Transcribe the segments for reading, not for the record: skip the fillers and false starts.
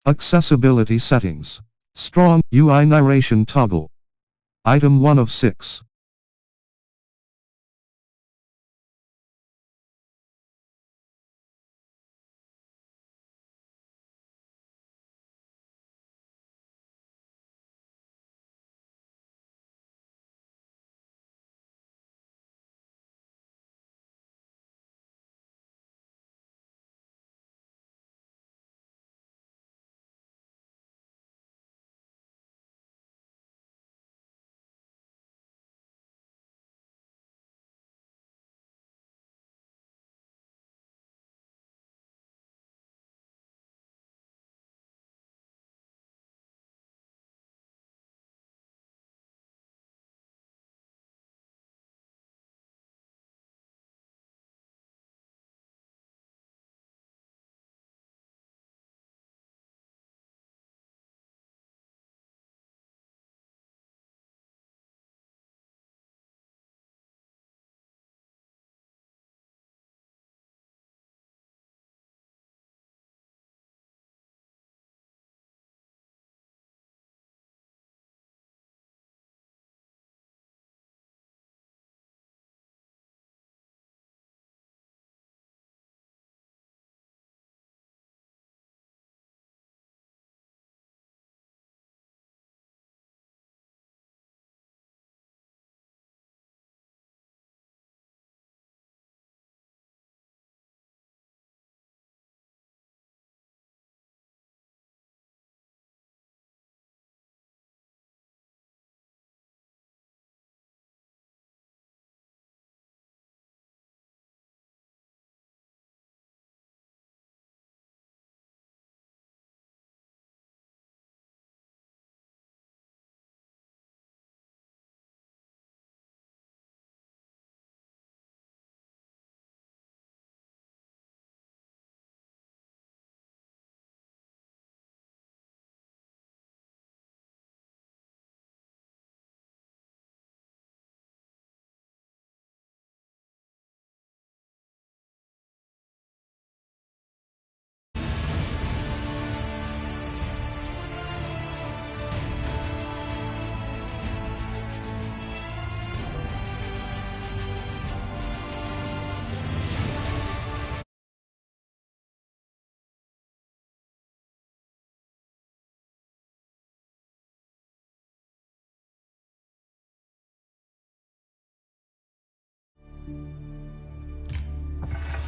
Accessibility settings. Strong UI narration toggle. Item 1 of 6.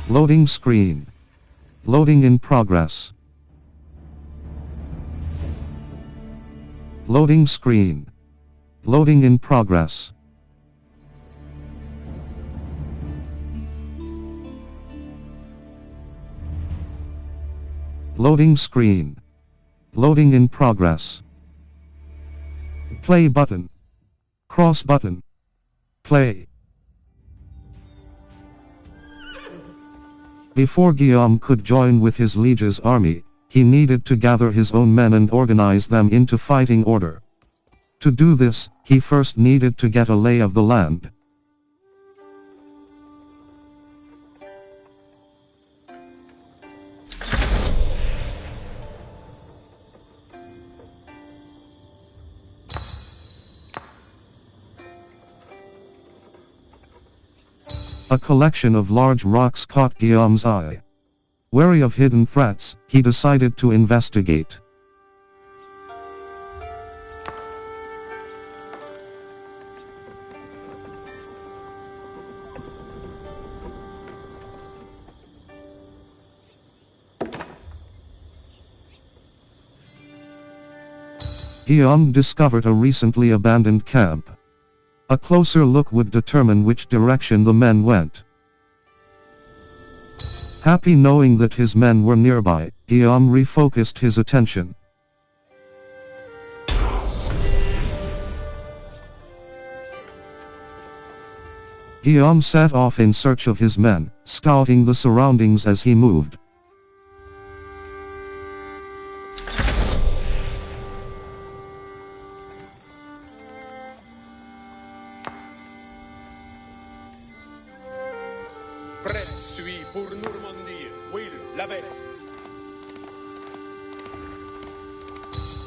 Loading screen. Loading in progress. Loading screen. Loading in progress. Loading screen. Loading in progress. Play button. Cross button. Play. Before Guillaume could join with his liege's army, he needed to gather his own men and organize them into fighting order. To do this, he first needed to get a lay of the land. A collection of large rocks caught Guillaume's eye. Wary of hidden threats, he decided to investigate. Guillaume discovered a recently abandoned camp. A closer look would determine which direction the men went. Happy knowing that his men were nearby, Guillaume refocused his attention. Guillaume set off in search of his men, scouting the surroundings as he moved. Prête suis pour Normandie, Will, la veste.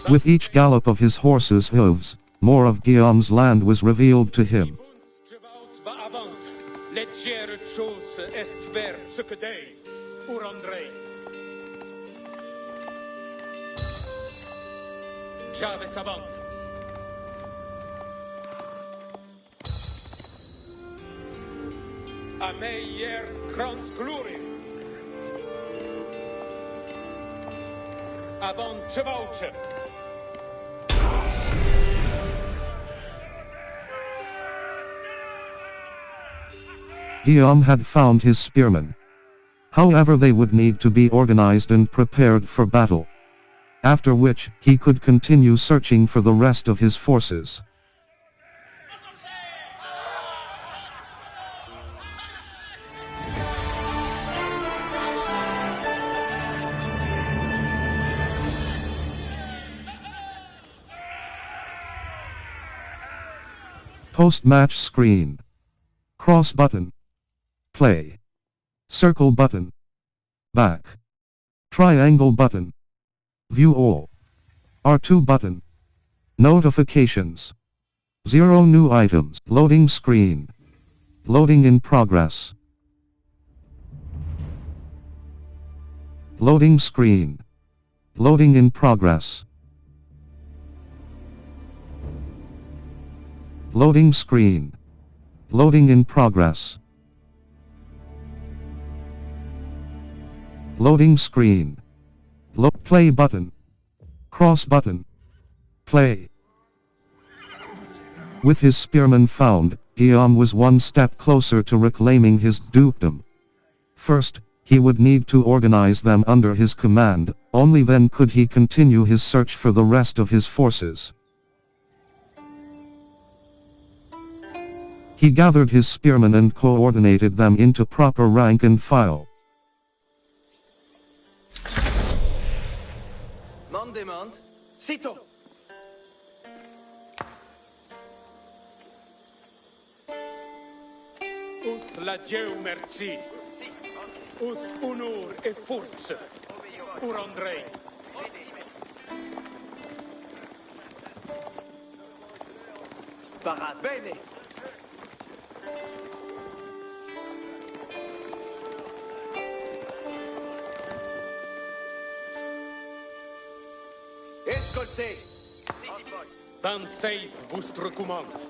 With each gallop of his horse's hooves, more of Guillaume's land was revealed to him. Javes avant. A meyer krans glory. Avant Chevauche. Guillaume had found his spearmen. However, they would need to be organized and prepared for battle. After which, he could continue searching for the rest of his forces. Post-match screen. Cross button. Play. Circle button. Back. Triangle button. View all. R2 button. Notifications. 0 new items. Loading screen. Loading in progress. Loading screen. Loading in progress. Loading screen. Loading in progress. Loading screen. Play button. Cross button. Play. With his spearmen found, Guillaume was one step closer to reclaiming his dukedom. First, he would need to organize them under his command, only then could he continue his search for the rest of his forces. He gathered his spearmen and coordinated them into proper rank and file. Man demand. Sito. Uth la Dieu merci. Uth honor et force. Ur Andrei. Parade. Bene. Escoltez. Ban safe vostre commande.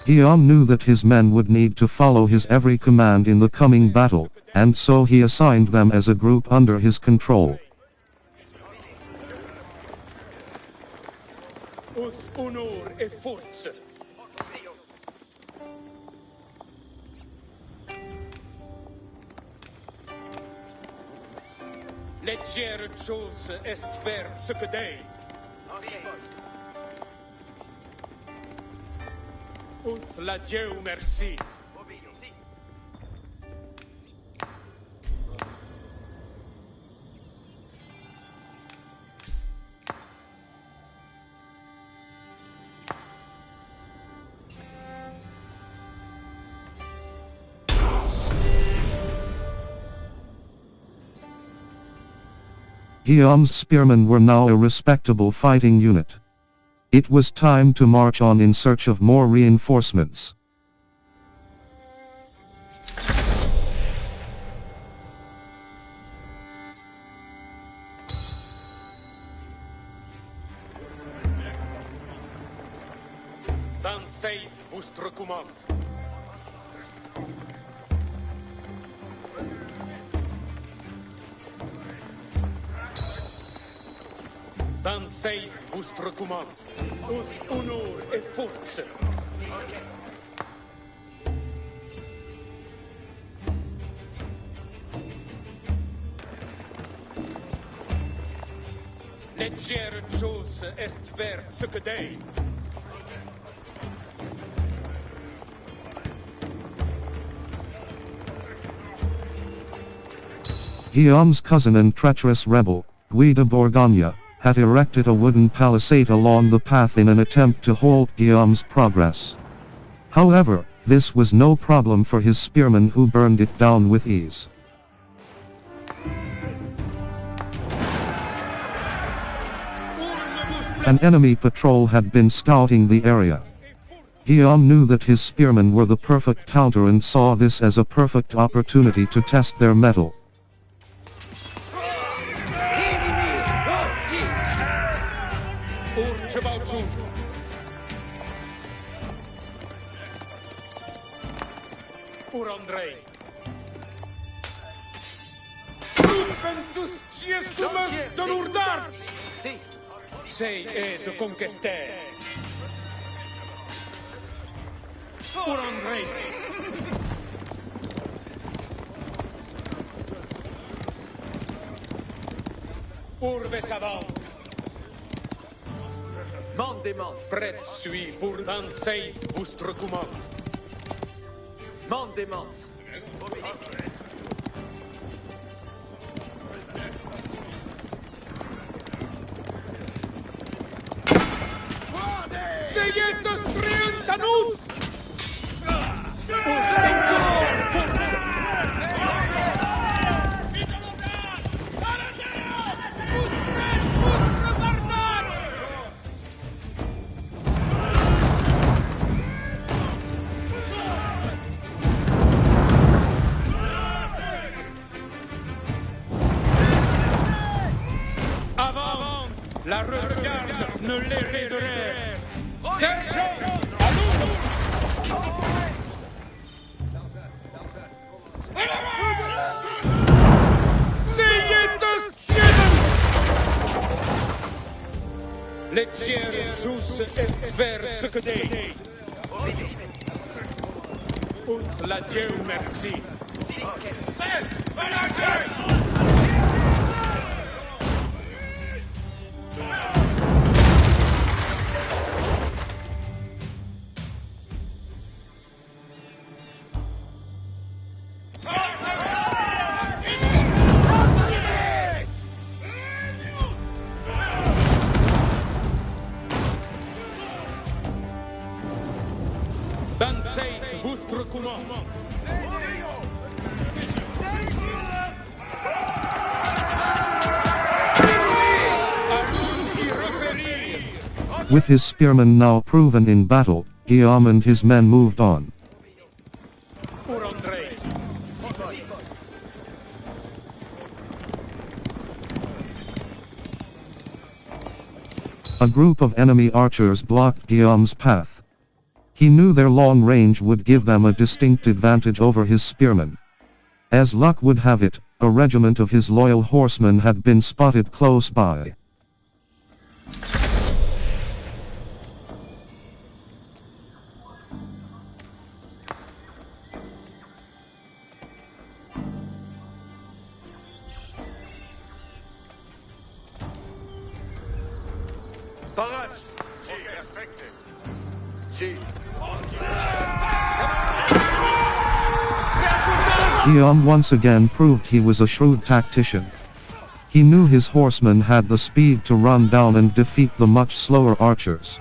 Guillaume knew that his men would need to follow his every command in the coming battle, and so he assigned them as a group under his control. Uth honor et force. Legere chose est faire ce que dei. Uth la Dieu merci. Guillaume's spearmen were now a respectable fighting unit. It was time to march on in search of more reinforcements. Ban safe vostre commande. Ban safe vostre commande. Uth honor et force. Legere chose est faire ce que dei. Guillaume's cousin and treacherous rebel, Guy de Bourgogne, had erected a wooden palisade along the path in an attempt to halt Guillaume's progress. However, This was no problem for his spearmen, who burned it down with ease. An enemy patrol had been scouting the area. Guillaume knew that his spearmen were the perfect counter and saw this as a perfect opportunity to test their mettle. Sei et conquester. Pour André. Urbe savant. Mandement. Prête suis pour un safe vostre commande. Mandement. Seietos triuntanus! Avant, la regarde ne les raiderait. Sergio, à nous! Seietos tienen! Legier jus est ver succedé. Ut la Dieu merci. Dansez vostre commande. With his spearmen now proven in battle, Guillaume and his men moved on. Pour André. A group of enemy archers blocked Guillaume's path. He knew their long range would give them a distinct advantage over his spearmen. As luck would have it, a regiment of his loyal horsemen had been spotted close by. Parat! Si, perfecte. Si. Guillaume once again proved he was a shrewd tactician. He knew his horsemen had the speed to run down and defeat the much slower archers.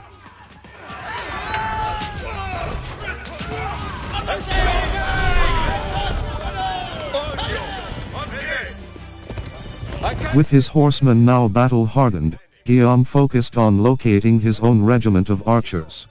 With his horsemen now battle-hardened, Guillaume focused on locating his own regiment of archers.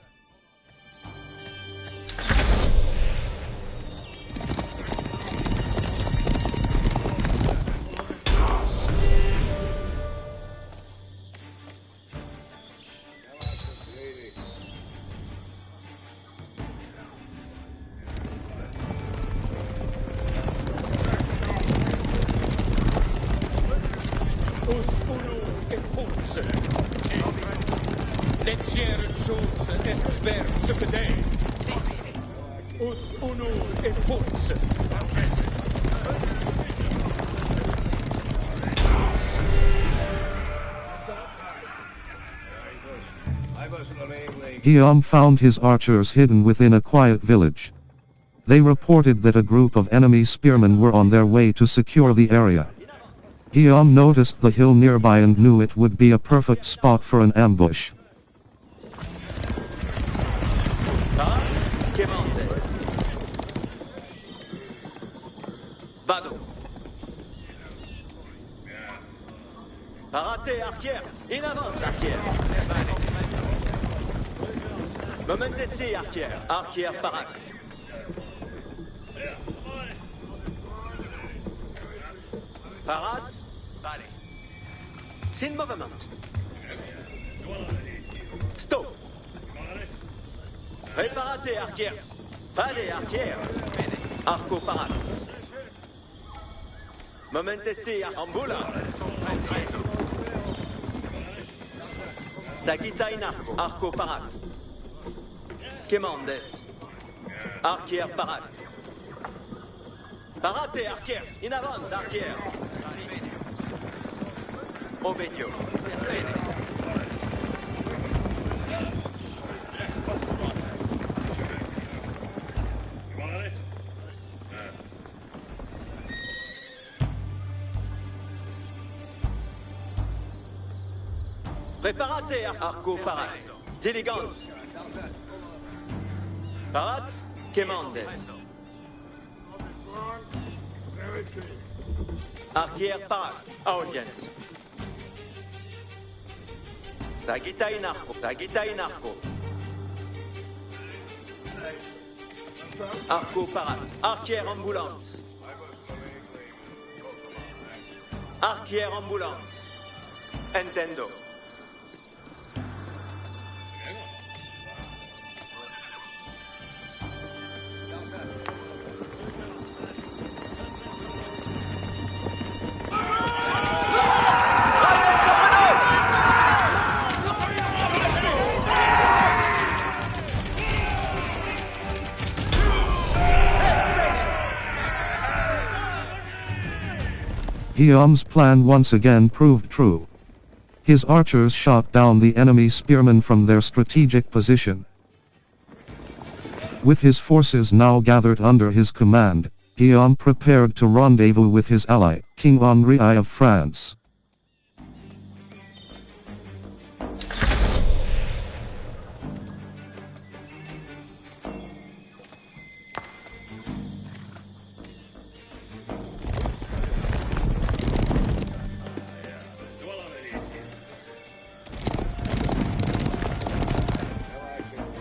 Legier jus est ver succedé. Us unur et force. Guillaume found his archers hidden within a quiet village. They reported that a group of enemy spearmen were on their way to secure the area. Guillaume noticed the hill nearby and knew it would be a perfect spot for an ambush. Vado. Parate, arquiers. In avant, arquier. Momentesi, arquier. Arquier, parat. Parat. Vale. Sin movement. Stop. Préparate, arquiers. Vale, arquier. Arco, parat. Momentesi, ambula. Sagita in arco. Arco, parat. Quemandes. Arquier, parat. Parate, arquiers. In avant, arquier. Obedio. Preparate, arco, parat. Diligence. Parat, quemandes. Arquier, parat. Audience. Sagita in arco. Sagita in arco. Arco, parat. Arquier, ambulance. Arquier, ambulance. Entendo. Guillaume's plan once again proved true. His archers shot down the enemy spearmen from their strategic position. With his forces now gathered under his command, Guillaume prepared to rendezvous with his ally, King Henri I of France.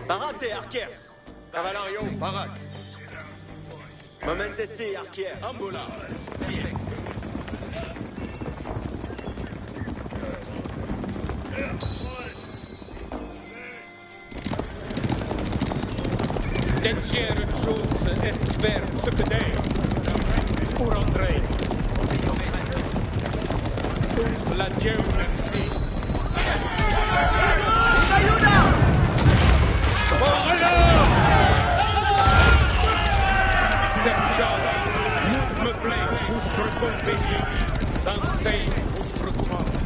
Parate, arquiers. Cavalario, parat. Momentesi, arquier. Ambula. Sieste. Leggere chose est ver ce que dei. Pour André. La Dieu merci. Sergeant, nous me place vostre compagnie, dansez vostre commande.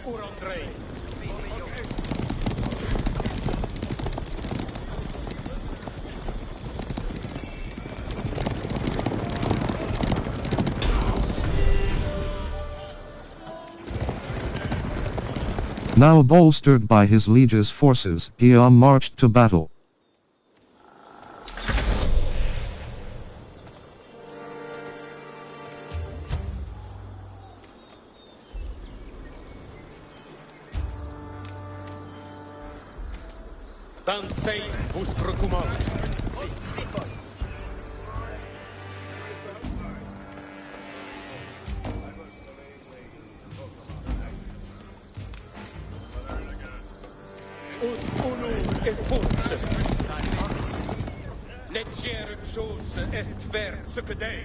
Pour André. Now bolstered by his liege's forces, Guillaume marched to battle. Dansez vostre commande. Honor et force. Légère chose est faire ce que dei.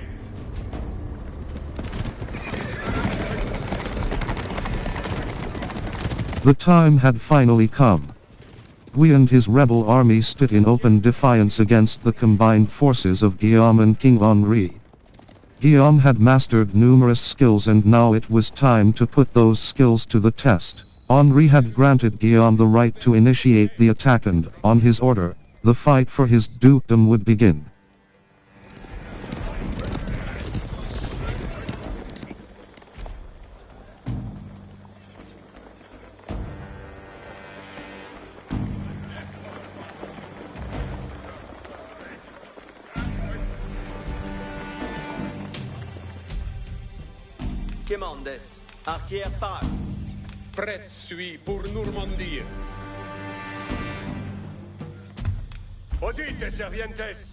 The time had finally come. Guy and his rebel army stood in open defiance against the combined forces of Guillaume and King Henri. Guillaume had mastered numerous skills and now it was time to put those skills to the test. Henri had granted Guillaume the right to initiate the attack and, on his order, the fight for his dukedom would begin. Quemandes. Arquier parat. Prêt suis pour Normandie. Audite, servientes.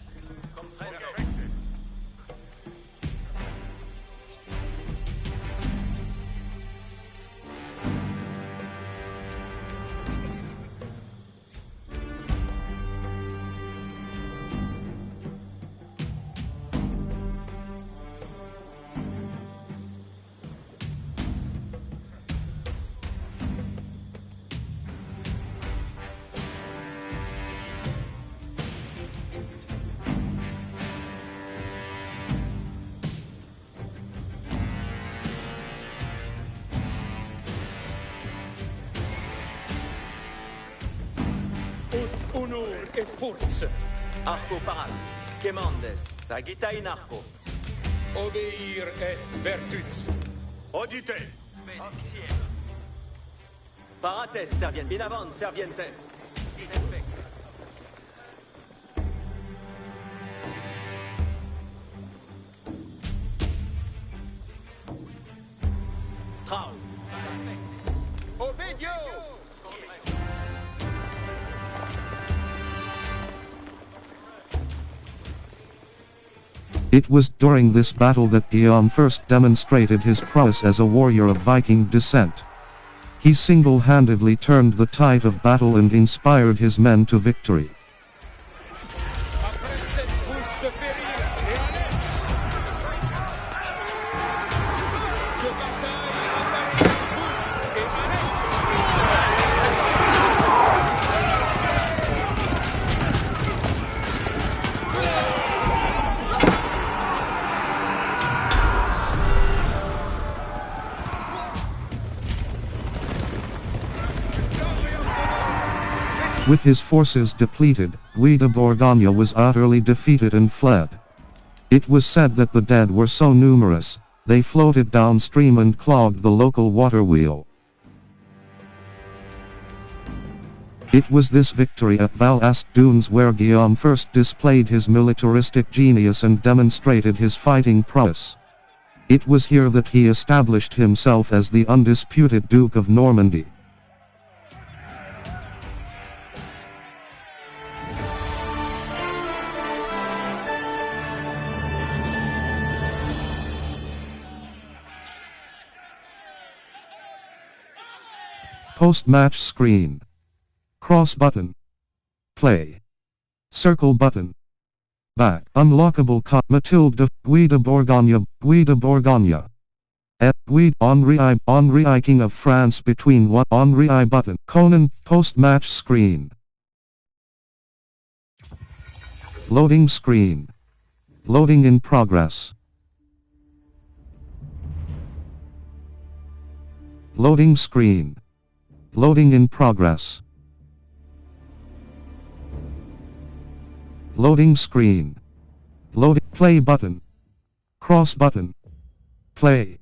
Honor et force. Arco parat. Quemandes. Sagita in arco. Obéir est vertus. Audite. Parates, servientes. In avant, servientes. Trau. Obedio. It was during this battle that Guillaume first demonstrated his prowess as a warrior of Viking descent. He single-handedly turned the tide of battle and inspired his men to victory. With his forces depleted, Guy de Bourgogne was utterly defeated and fled. It was said that the dead were so numerous, they floated downstream and clogged the local water wheel. It was this victory at Val Dunes where Guillaume first displayed his militaristic genius and demonstrated his fighting prowess. It was here that he established himself as the undisputed Duke of Normandy. Post-match screen. Cross button. Play. Circle button. Back. Unlockable cut. Mathilde de Guy de Bourgogne. Guy de Bourgogne. Et Guy Henri I King of France between what Henri I button. Conan. Post-match screen. Loading screen. Loading in progress. Loading screen. Loading in progress. Loading screen. Load. Play button. Cross button. Play.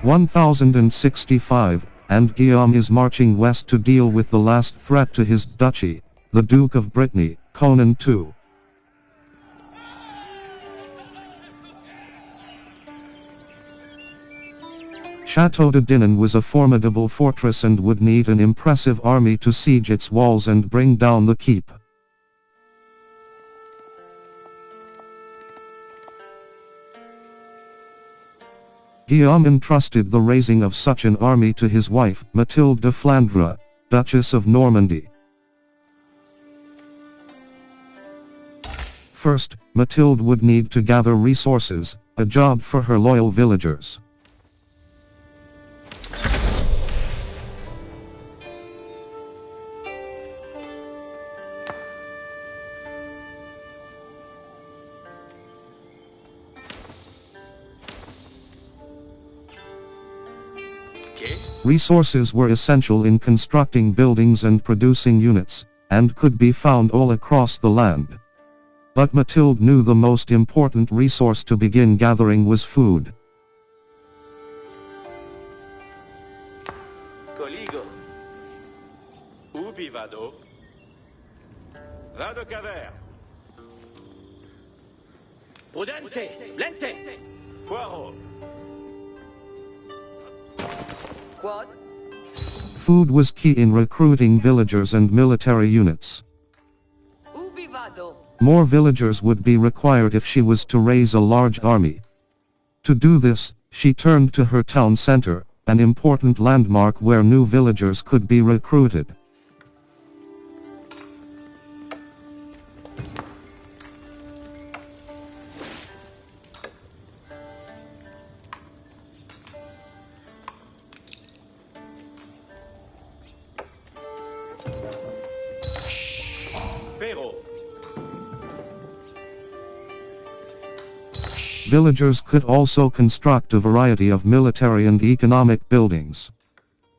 1065, and Guillaume is marching west to deal with the last threat to his duchy, the Duke of Brittany, Conan II. Chateau de Dinan was a formidable fortress and would need an impressive army to siege its walls and bring down the keep. Guillaume entrusted the raising of such an army to his wife, Mathilde de Flandre, Duchess of Normandy. First, Mathilde would need to gather resources, a job for her loyal villagers. Resources were essential in constructing buildings and producing units, and could be found all across the land. But Mathilde knew the most important resource to begin gathering was food. Coligo. Ubi vado? Vado caver. Prudente! Lente! Poirot! Quad. Food was key in recruiting villagers and military units. Ubi vado. More villagers would be required if she was to raise a large army. To do this, she turned to her town center, an important landmark where new villagers could be recruited. Spero! Villagers could also construct a variety of military and economic buildings.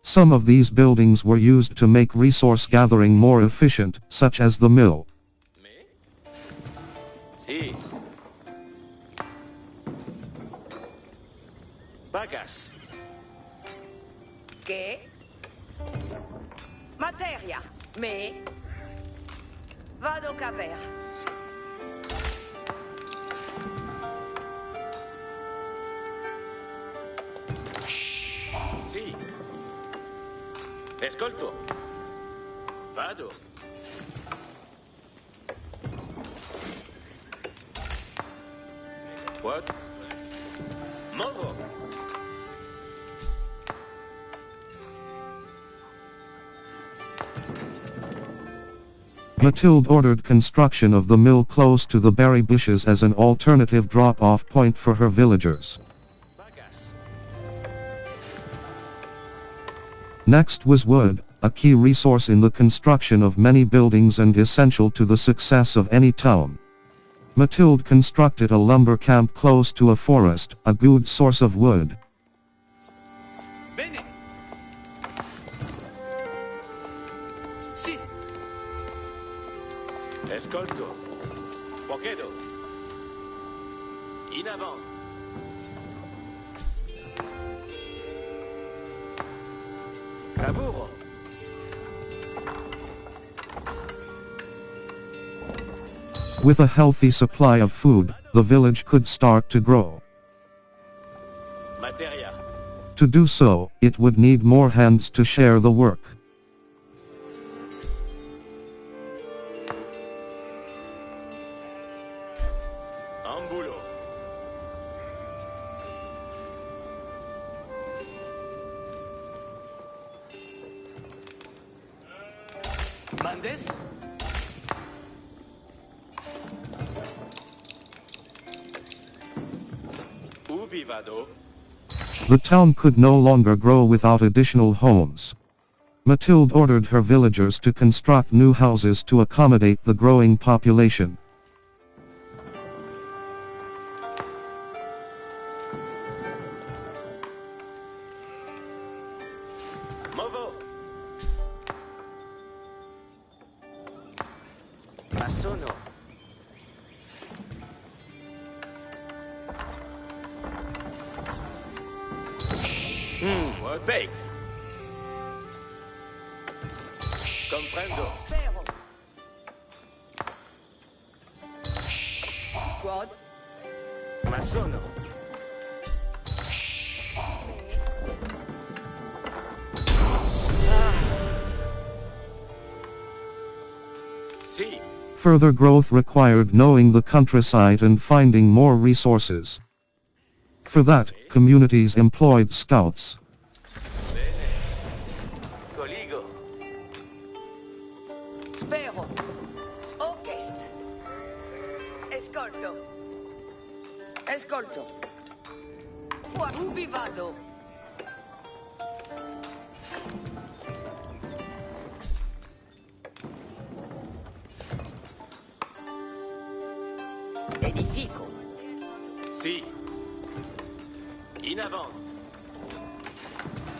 Some of these buildings were used to make resource gathering more efficient, such as the mill. Me? Si. Bagas. Che? Materia. Me. Vado caver. Si. Escolto. Vado. What? Movo. Mathilde ordered construction of the mill close to the berry bushes as an alternative drop-off point for her villagers. Bagas. Next was wood, a key resource in the construction of many buildings and essential to the success of any town. Mathilde constructed a lumber camp close to a forest, a good source of wood. Bene. Si. Escolto. Pochedo. In avant. Lavoro. With a healthy supply of food, the village could start to grow. Materia. To do so, it would need more hands to share the work. Ambulo. Mandes? Ubi vado? The town could no longer grow without additional homes. Mathilde ordered her villagers to construct new houses to accommodate the growing population. Movo. Assono. Baked. Comprendo. Spero. Quad. Ma sono. Si. Further growth required knowing the countryside and finding more resources. For that, communities employed scouts. Bene. Coligo. Spero. Orchest. Escolto. Escolto. Ubi vado. Edifico. Si. In avant.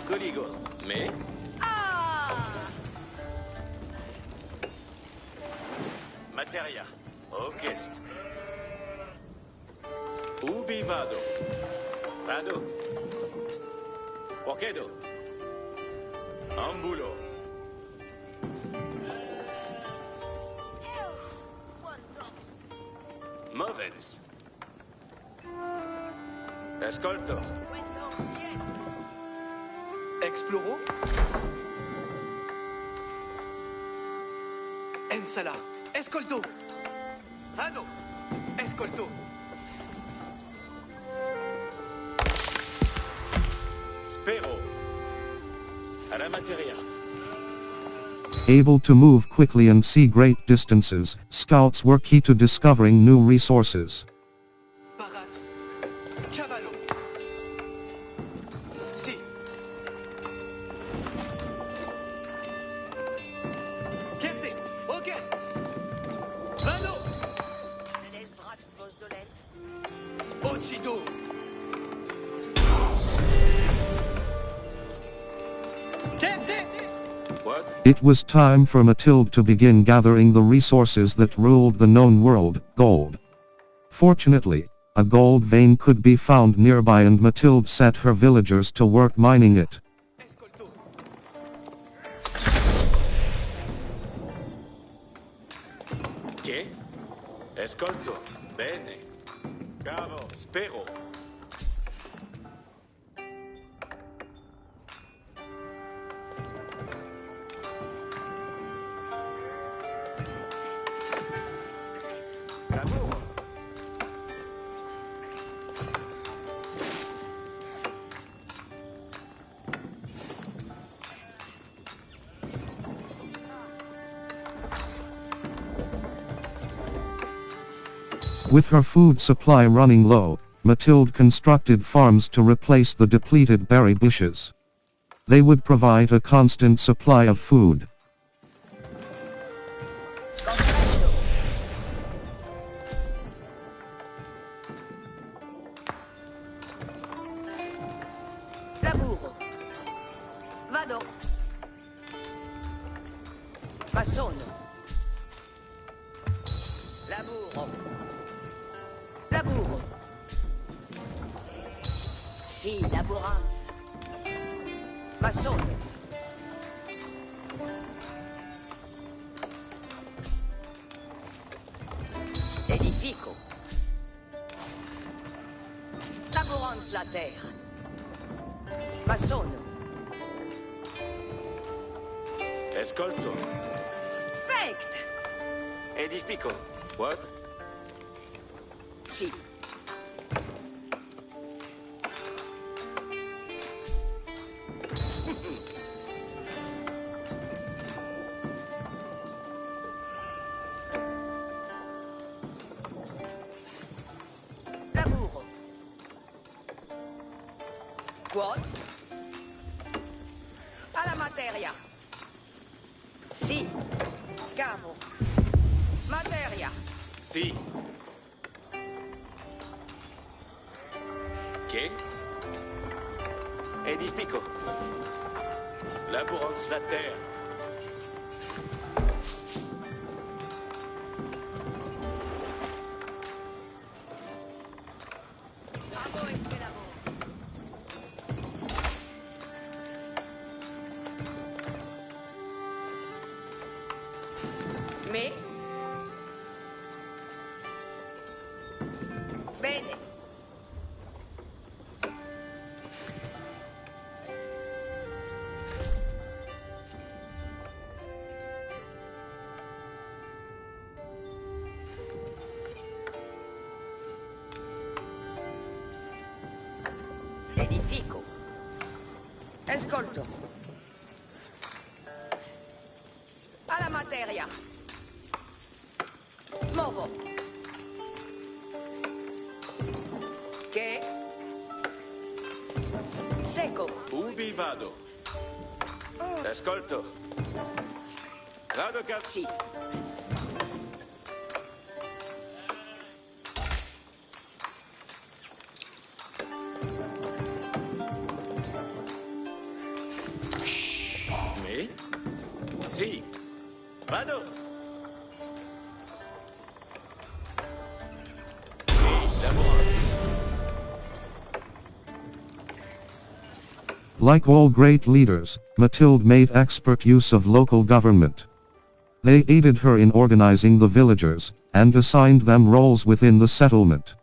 Coligo. Me. Ah! Materia. Orchest. Ubi vado? Vado. Pochedo. Ambulo. Movens. Ascolto. Exploro. Ensala. Escolto. Vado. Escolto. Spero. Alla materia. Able to move quickly and see great distances, scouts were key to discovering new resources. Parat. Cavallo. Si. Kerte. August. Vado. Les brax vos dolet. Ocido. Kerte. What? It was time for Mathilde to begin gathering the resources that ruled the known world, gold. Fortunately, a gold vein could be found nearby and Mathilde set her villagers to work mining it. Escolto. Che? Ascolto. Bene. Cavo. Spero. Lavoro. With her food supply running low, Mathilde constructed farms to replace the depleted berry bushes. They would provide a constant supply of food. Lavoro. Vado. Ma sono. Lavoro. Lavoro. Sì, laboranza. Ma sono. Edifico. Laboranza la terra. Ma sono. Ascolto. Fect. Edifico. What? Sì. Lavoro. Quod? Alla materia. Sì. Cavo. Materia. Sì. Che? Edifico. Laboranza la terra. Amo este lavoro. Me? Bene. Edifico. Ascolto. Alla materia. Muovo. Che? Secco. Ubi vado? Ascolto. Vado cap. Sì. Me? Sì. Vado. Sì, laboranza. Like all great leaders, Mathilde made expert use of local government. They aided her in organizing the villagers, and assigned them roles within the settlement.